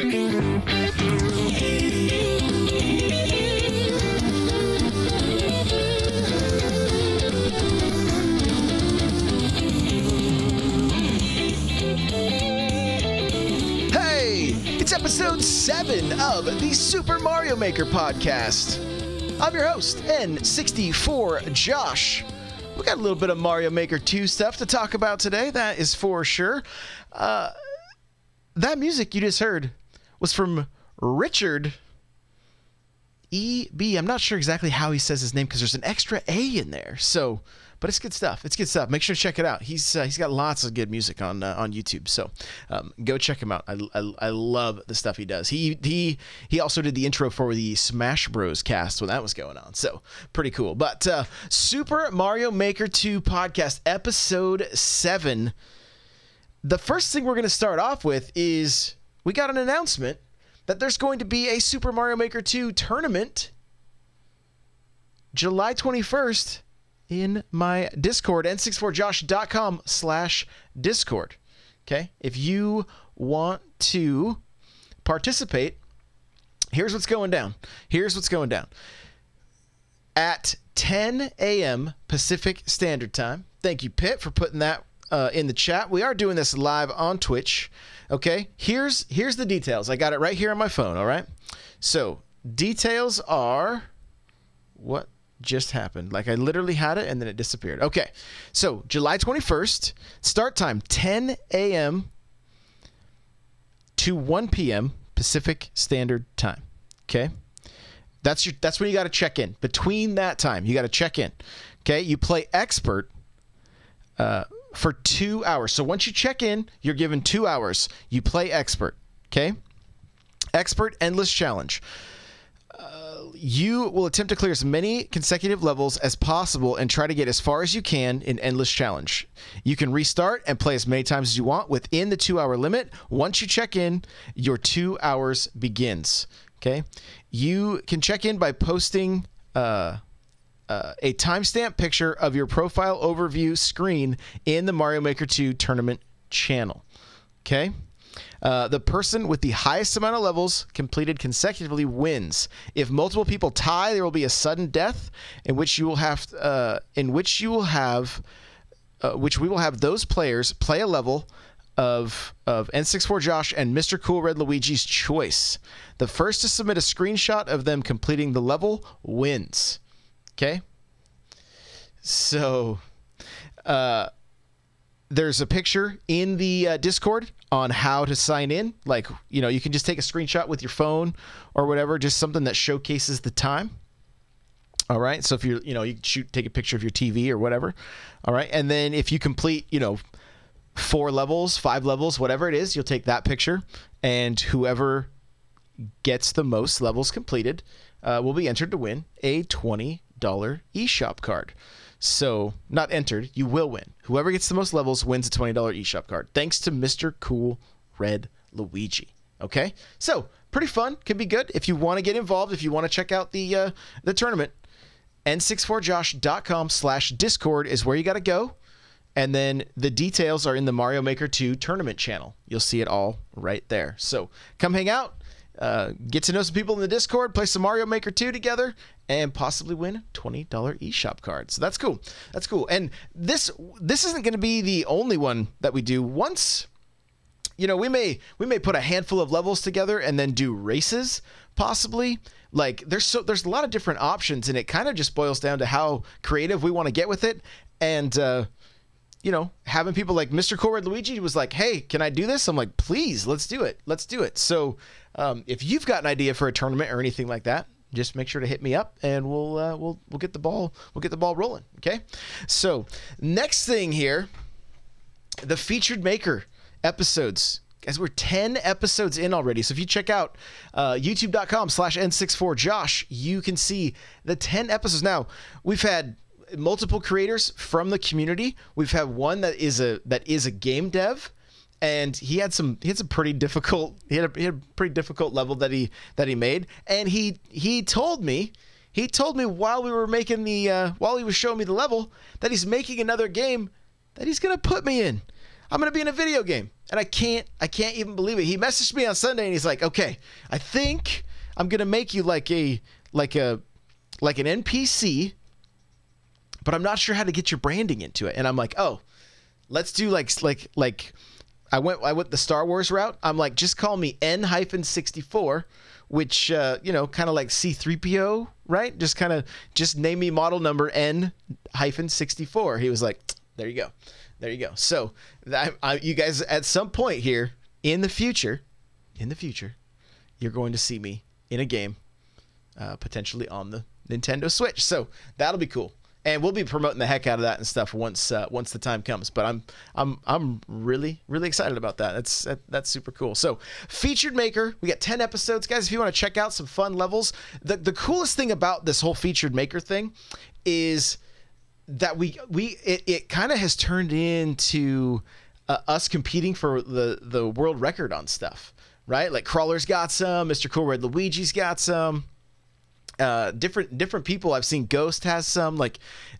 It's episode 7 of the Super Mario Maker podcast. I'm your host, N64 Josh. We got a little bit of Mario Maker 2 stuff to talk about today, that is for sure. That music you just heard was from Richard E.B. I'm not sure exactly how he says his name because there's an extra A in there. But it's good stuff. It's good stuff. Make sure to check it out. He's got lots of good music on YouTube. So go check him out. I love the stuff he does. He also did the intro for the Smash Bros. Cast when that was going on. So pretty cool. But Super Mario Maker 2 podcast episode 7. The first thing we're going to start off with is we got an announcement that there's going to be a Super Mario Maker 2 tournament July 21st. In my Discord, n64josh.com/Discord. Okay, if you want to participate, here's what's going down. At 10 a.m. Pacific Standard Time. Thank you, Pitt, for putting that in the chat. We are doing this live on Twitch. Okay, here's the details. I got it right here on my phone, all right? So, details are what just happened. Like I literally had it and then it disappeared. Okay, so July 21st, start time 10 a.m. to 1 p.m. Pacific Standard Time. Okay, that's when you got to check in. Between that time, you got to check in. Okay, you play expert for 2 hours. So once you check in, you're given 2 hours. You play expert. Okay, expert endless challenge. You will attempt to clear as many consecutive levels as possible and try to get as far as you can in Endless Challenge. You can restart and play as many times as you want within the 2 hour limit. Once you check in, your 2 hours begins. Okay? You can check in by posting a timestamp picture of your profile overview screen in the Mario Maker 2 tournament channel. Okay? The person with the highest amount of levels completed consecutively wins. If multiple people tie, there will be a sudden death which we will have those players play a level of N64 Josh and Mr. Cool Red Luigi's choice. The first to submit a screenshot of them completing the level wins. Okay? So, there's a picture in the Discord on how to sign in. Like, you can just take a screenshot with your phone or whatever, just something that showcases the time. All right. So if you can take a picture of your TV or whatever. All right. And then if you complete, 4 levels, 5 levels, whatever it is, you'll take that picture, and whoever gets the most levels completed will be entered to win a $20 eShop card. So, not entered, you will win. Whoever gets the most levels wins a $20 eShop card. Thanks to Mr. Cool Red Luigi. Okay? So, pretty fun. Can be good. If you want to get involved, if you want to check out the tournament, n64josh.com/Discord is where you got to go. And then the details are in the Mario Maker 2 tournament channel. You'll see it all right there. So, come hang out. Get to know some people in the Discord, play some Mario Maker 2 together, and possibly win a $20 eShop card. So that's cool. That's cool. And this isn't going to be the only one that we do. Once, we may put a handful of levels together and then do races, possibly. Like there's a lot of different options, and it kind of just boils down to how creative we want to get with it. And having people like Mr. Cool Red Luigi was like, hey, can I do this? I'm like, please, let's do it. Let's do it. So if you've got an idea for a tournament or anything like that, just make sure to hit me up, and we'll get the ball rolling. Okay. So next thing here, the featured maker episodes. Guys, we're 10 episodes in already. So if you check out youtube.com/n64josh, you can see the 10 episodes. Now, we've had multiple creators from the community. We've had one that is a game dev, and he had a pretty difficult level that he made, and he told me while we were making while he was showing me the level that he's making another game that he's gonna put me in. I'm going to be in a video game. And I can't even believe it. He messaged me on Sunday and he's like, okay, I think I'm going to make you like an NPC, but I'm not sure how to get your branding into it. And I'm like, oh, let's do like I went the Star Wars route. I'm like, just call me N-64, which, you know, kind of like C-3PO, right? Just name me model number N-64. He was like, there you go. There you go. So you guys, at some point here in the future, you're going to see me in a game, potentially on the Nintendo Switch. So that'll be cool. And we'll be promoting the heck out of that and stuff once the time comes. But I'm really excited about that. That's super cool. So Featured Maker, we got 10 episodes, guys. If you want to check out some fun levels, the coolest thing about this whole Featured Maker thing is that it kind of has turned into us competing for the world record on stuff, right? Like Crawler's got some, Mr. Cool Red Luigi's got some. Different people. I've seen Ghost has some. Like,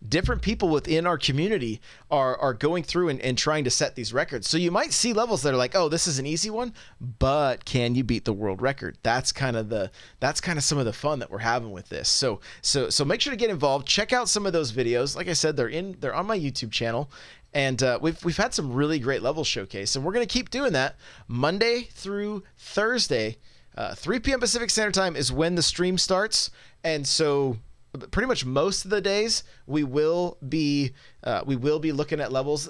different people within our community are going through and trying to set these records. So you might see levels that are like, oh, this is an easy one, but can you beat the world record? That's kind of some of the fun that we're having with this. So make sure to get involved. Check out some of those videos. Like I said, they're on my YouTube channel. And we've had some really great levels showcased, and we're going to keep doing that Monday through Thursday. 3 p.m. Pacific Standard Time is when the stream starts, and so pretty much most of the days we will be looking at levels.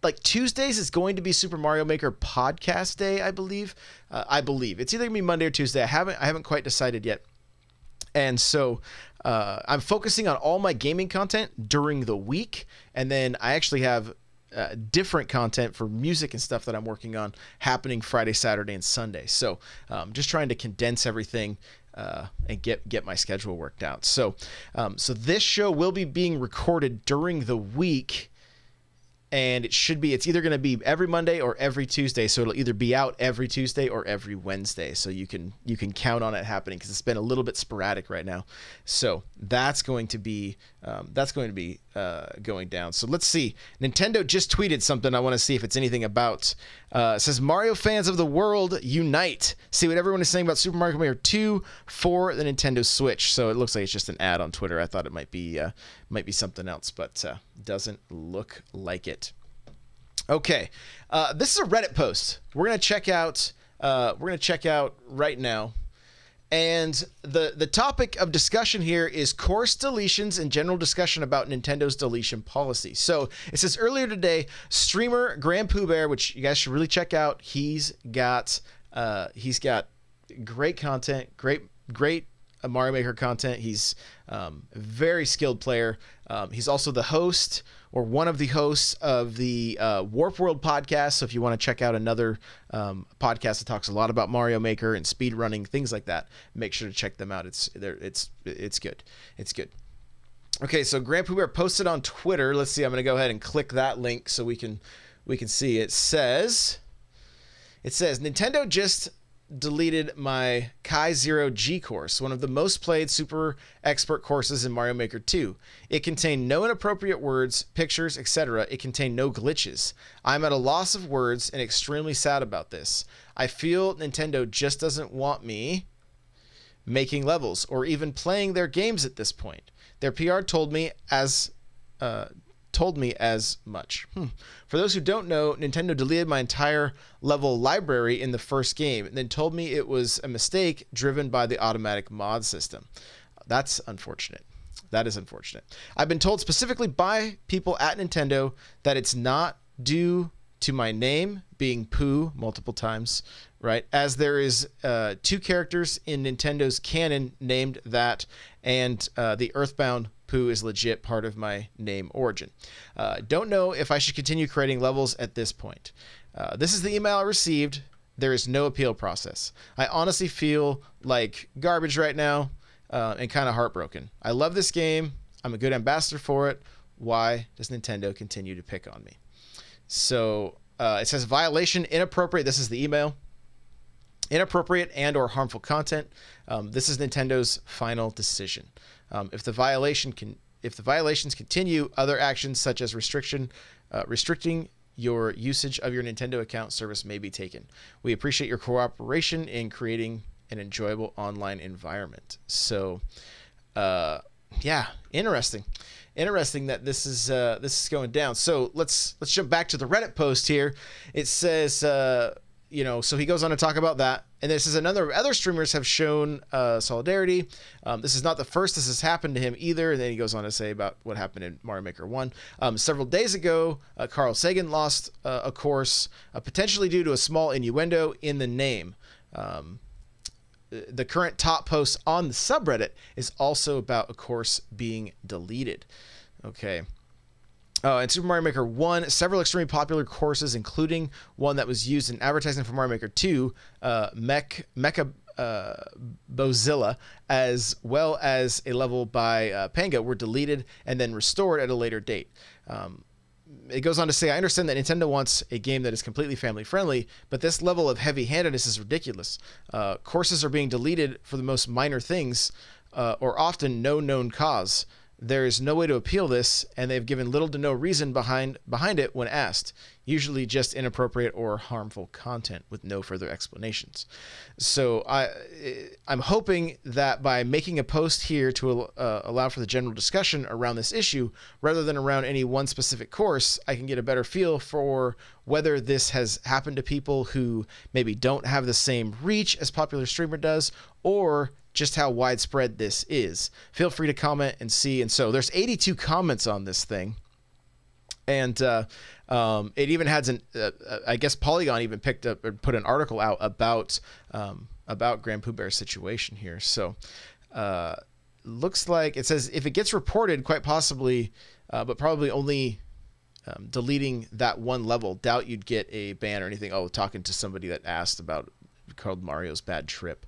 Like Tuesdays is going to be Super Mario Maker podcast day, I believe. It's either gonna be Monday or Tuesday. I haven't quite decided yet, and so I'm focusing on all my gaming content during the week, and then I actually have different content for music and stuff that I'm working on happening Friday, Saturday, and Sunday. So just trying to condense everything and get my schedule worked out. So this show will be being recorded during the week, and it's either going to be every Monday or every Tuesday. So it'll either be out every Tuesday or every Wednesday. So you can count on it happening, because it's been a little bit sporadic right now. So that's going to be going down. So let's see. Nintendo just tweeted something. I want to see if it's anything about. It says, Mario fans of the world unite. See what everyone is saying about Super Mario Maker 2 for the Nintendo Switch. So it looks like it's just an ad on Twitter. I thought it might be something else, but doesn't look like it. Okay, this is a Reddit post. We're gonna check out right now. And the topic of discussion here is course deletions and general discussion about Nintendo's deletion policy. So it says, earlier today, streamer Grand Pooh Bear, which you guys should really check out. He's got great content, great Mario Maker content. He's a very skilled player. He's also the host, or one of the hosts, of the Warp World podcast. So if you want to check out another podcast that talks a lot about Mario Maker and speed running, things like that, make sure to check them out. It's good. It's good. Okay, so Grand Pooh Bear posted on Twitter. Let's see. I'm going to go ahead and click that link so we can see. It says Nintendo just deleted my Kai Zero G course, one of the most played super expert courses in Mario Maker 2. It contained no inappropriate words, pictures, etc. It contained no glitches. I'm at a loss of words and extremely sad about this. I feel Nintendo just doesn't want me making levels or even playing their games at this point. Their PR told me as much. For those who don't know, Nintendo deleted my entire level library in the first game and then told me it was a mistake driven by the automatic mod system. That's unfortunate. That is unfortunate. I've been told specifically by people at Nintendo that it's not due to my name being Pooh multiple times, right? As there is 2 characters in Nintendo's canon named that, and the Earthbound Pooh is legit part of my name origin. Don't know if I should continue creating levels at this point. This is the email I received. There is no appeal process. I honestly feel like garbage right now and kind of heartbroken. I love this game. I'm a good ambassador for it. Why does Nintendo continue to pick on me? So it says violation, inappropriate. This is the email. Inappropriate and or harmful content. This is Nintendo's final decision. If the violations continue, other actions such as restricting your usage of your Nintendo account service may be taken. We appreciate your cooperation in creating an enjoyable online environment. So, yeah, interesting that this is going down. So let's jump back to the Reddit post here. It says, so he goes on to talk about that, and this is other streamers have shown solidarity. This is not the first this has happened to him either. And then he goes on to say about what happened in Mario Maker 1. Several days ago, Carl Sagan lost a course, potentially due to a small innuendo in the name. The current top post on the subreddit is also about a course being deleted. Okay. In Super Mario Maker 1, several extremely popular courses, including one that was used in advertising for Mario Maker 2, Mecha Bozilla, as well as a level by Panga, were deleted and then restored at a later date. It goes on to say, I understand that Nintendo wants a game that is completely family friendly, but this level of heavy-handedness is ridiculous. Courses are being deleted for the most minor things, or often no known cause. There is no way to appeal this, and they've given little to no reason behind it when asked, usually just inappropriate or harmful content with no further explanations. So I'm hoping that by making a post here to allow for the general discussion around this issue, rather than around any one specific course, I can get a better feel for whether this has happened to people who maybe don't have the same reach as popular streamer does, or just how widespread this is. Feel free to comment and see. And so there's 82 comments on this thing. And it even has I guess Polygon even picked up or put an article out about Grand Pooh Bear's situation here. So looks like it says if it gets reported, quite possibly, but probably only deleting that one level. Doubt you'd get a ban or anything. Oh, talking to somebody that asked about called Mario's Bad Trip.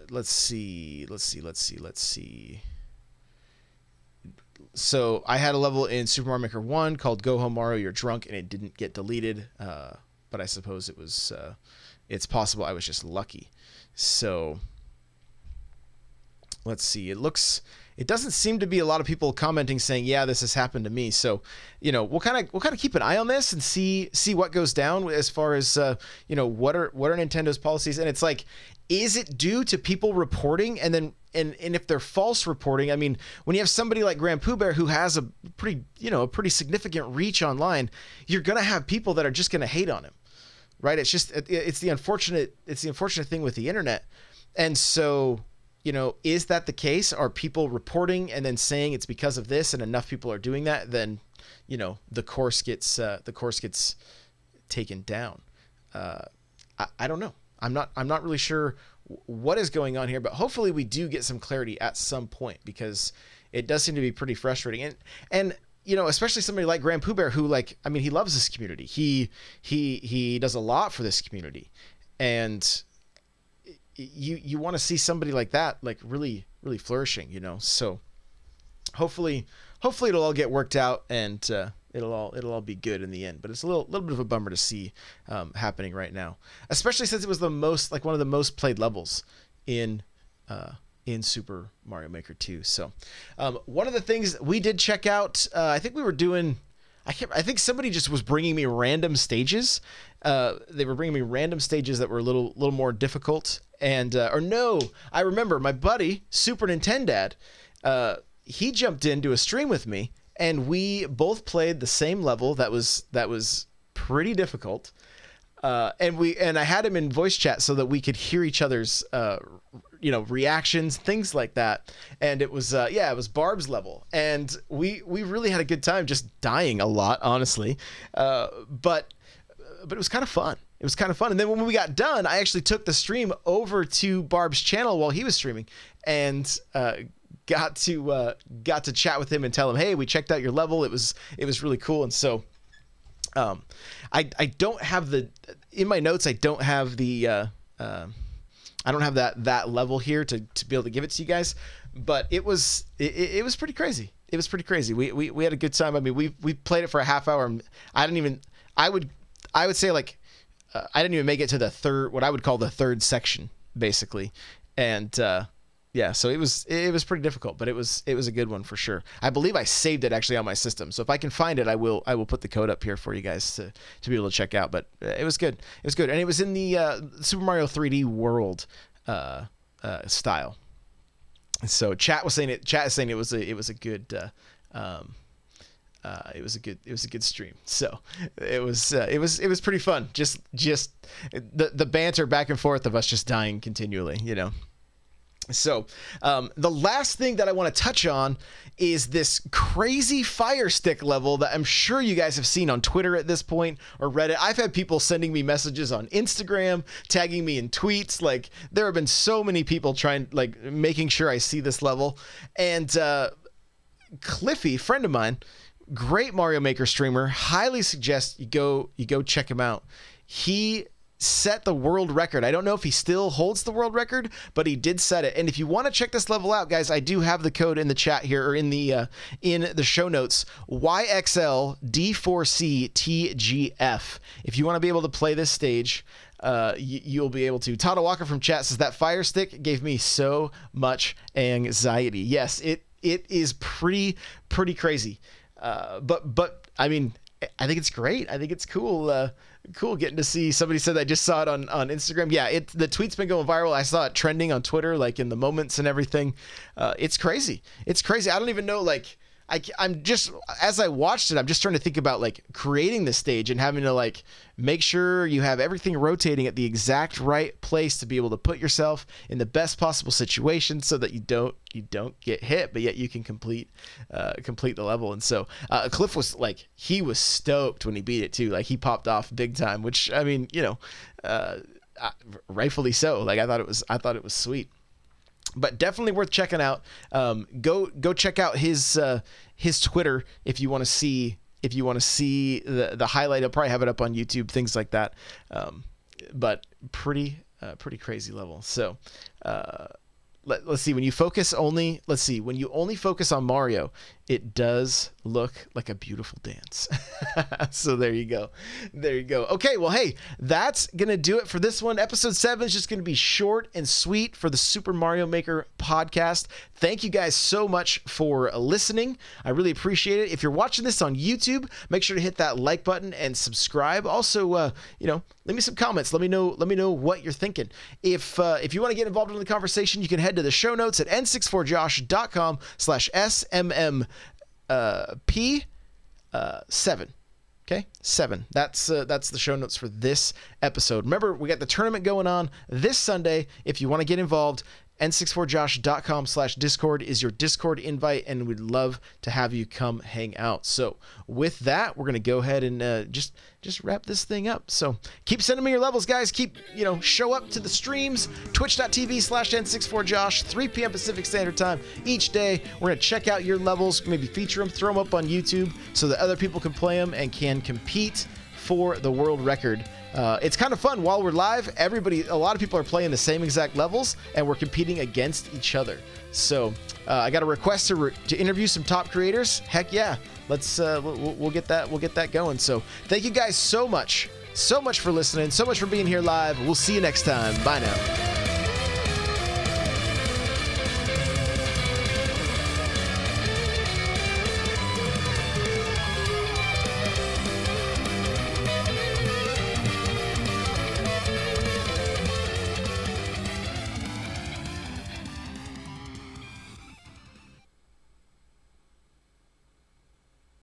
Let's see. So I had a level in Super Mario Maker 1 called Go Home Mario, You're Drunk, and it didn't get deleted. But I suppose it was, it's possible I was just lucky. So let's see. It doesn't seem to be a lot of people commenting saying, yeah, this has happened to me. So, we'll kind of keep an eye on this and see what goes down as far as, what are Nintendo's policies. And it's like, is it due to people reporting? And then, and if they're false reporting, I mean, when you have somebody like Grand Pooh Bear who has a pretty significant reach online, you're going to have people that are just going to hate on him, right? It's just, it's the unfortunate thing with the internet. And so, is that the case? Are people reporting and then saying it's because of this, and enough people are doing that, then, the course gets taken down. I don't know. I'm not really sure what is going on here, but hopefully we do get some clarity at some point, because it does seem to be pretty frustrating. And especially somebody like Grand Pooh Bear, who, he loves this community. He does a lot for this community, and you want to see somebody like that, really flourishing, so hopefully it'll all get worked out, and it'll all be good in the end. But it's a little bit of a bummer to see happening right now, especially since it was one of the most played levels in Super Mario Maker 2. So one of the things we did check out, I think we were doing, I think somebody just was bringing me random stages. They were bringing me random stages that were a little more difficult. And I remember my buddy Super Nintendad. He jumped into a stream with me, and we both played the same level that was pretty difficult. And I had him in voice chat so that we could hear each other's reactions, things like that. And it was it was Barb's level, and we really had a good time, just dying a lot, honestly. But it was kind of fun. It was kind of fun. And then when we got done, I actually took the stream over to Barb's channel while he was streaming, and got to chat with him and tell him, hey, we checked out your level. It was really cool. And so I don't have in my notes, I don't have that level here to be able to give it to you guys, but it was pretty crazy. It was pretty crazy. We had a good time. I mean, we played it for a half hour. I would say I didn't even make it to what I would call the third section, basically. And Yeah, so it was pretty difficult, but it was a good one for sure. I believe I saved it actually on my system, so if I can find it, I will put the code up here for you guys to be able to check out. But it was good. It was good, and it was in the Super Mario 3D World style. So chat is saying it was a good. It was a good stream. So it was pretty fun. Just the banter back and forth of us just dying continually, you know. So the last thing that I want to touch on is this crazy Fire Stick level that I'm sure you guys have seen on Twitter at this point, or Reddit. I've had people sending me messages on Instagram, tagging me in tweets. Like, there have been so many people making sure I see this level. And Cliffy, friend of mine, great Mario Maker streamer, highly suggest you go check him out. He set the world record. I don't know if he still holds the world record, but he did set it. And if you want to check this level out, guys, I do have the code in the chat here, or in the show notes, YXLD4CTGF. If you want to be able to play this stage, you'll be able to. Todd Walker from chat says that Fire Stick gave me so much anxiety. Yes, it is pretty crazy. But I mean, I think it's great. I think it's cool. Cool getting to see. Somebody said I just saw it on Instagram. Yeah, the tweet's been going viral. I saw it trending on Twitter, like in the moments and everything. It's crazy. It's crazy. I don't even know, like, I'm just, as I watched it, I'm just trying to think about like creating the stage and having to like make sure you have everything rotating at the exact right place to be able to put yourself in the best possible situation so that you don't get hit, but yet you can complete the level. And so Cliff was like, he was stoked when he beat it too. Like, he popped off big time, which, I mean, you know, rightfully so. Like, I thought it was sweet. But definitely worth checking out. Go check out his Twitter if you want to see the highlight. I'll probably have it up on YouTube, things like that. But pretty crazy level. So let's see. When you only focus on Mario, it does look like a beautiful dance. So there you go. Okay, well, hey, that's going to do it for this one. Episode 7 is just going to be short and sweet for the Super Mario Maker podcast. Thank you guys so much for listening. I really appreciate it. If you're watching this on YouTube, make sure to hit that like button and subscribe. Also, leave me some comments. Let me know what you're thinking. If you want to get involved in the conversation, you can head to the show notes at n64josh.com/SMM P7. Okay, 7. That's the show notes for this episode. Remember, we got the tournament going on this Sunday. If you want to get involved, n64josh.com/discord is your Discord invite, and we'd love to have you come hang out. So with that, we're gonna go ahead and just wrap this thing up. So keep sending me your levels, guys. Keep, show up to the streams. Twitch.tv/n64josh, 3 p.m. Pacific Standard Time each day. We're gonna check out your levels, maybe feature them, throw them up on YouTube so that other people can play them and can compete for the world record. It's kind of fun while we're live. A lot of people are playing the same exact levels, and we're competing against each other. So I got a request to interview some top creators. Heck yeah, let's we'll get that going. So thank you guys so much for listening, so much for being here live. We'll see you next time. Bye now.